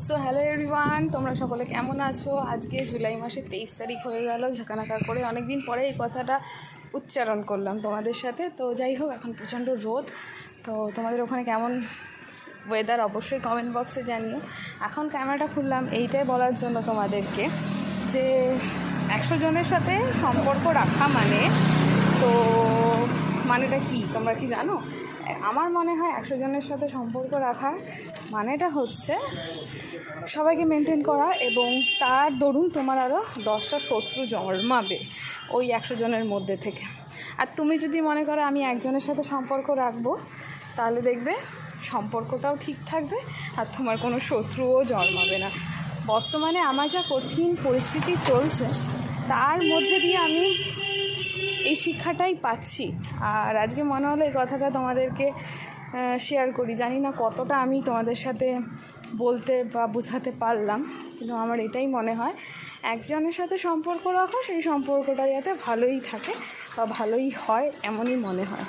So hello everyone, তোমরা সকলে কেমন আছো? আজকে জুলাই মাসের 23 তারিখ হয়ে গেল। ঝাঁকানাকা করে অনেক দিন পরে এই কথাটা উচ্চারণ করলাম তোমাদের সাথে। তো যাই হোক, এখন প্রচণ্ড রোদ। তো তোমাদের ওখানে কেমন ওয়েদার অবশ্যই কমেন্ট বক্সে জানিও। এখন ক্যামেরাটা খুললাম এইটাই বলার জন্য তোমাদেরকে যে 100 জনের সাথে সম্পর্ক রাখা মানেটা কি তোমরা কি জানো? আমার মনে হয় 100 জনের সাথে সম্পর্ক রাখার মানেটা হচ্ছে সবাইকে মেনটেন করা, এবং তার দরুন তোমার আরও 10টা শত্রু জন্মাবে ওই 100 জনের মধ্যে থেকে। আর তুমি যদি মনে করো আমি একজনের সাথে সম্পর্ক রাখবো, তাহলে দেখবে সম্পর্কটাও ঠিক থাকবে আর তোমার কোনো শত্রুও জন্মাবে না। বর্তমানে আমার যা কঠিন পরিস্থিতি চলছে, তার মধ্যে দিয়ে আমি এই শিক্ষাটাই পাচ্ছি। আর আজকে মনে হলো এই কথাটা তোমাদেরকে শেয়ার করি। জানি না কতটা আমি তোমাদের সাথে বলতে বা বোঝাতে পারলাম, কিন্তু আমার এটাই মনে হয় একজনের সাথে সম্পর্ক রাখো, সেই সম্পর্কটা যাতে ভালোই থাকে বা ভালোই হয়, এমনই মনে হয়।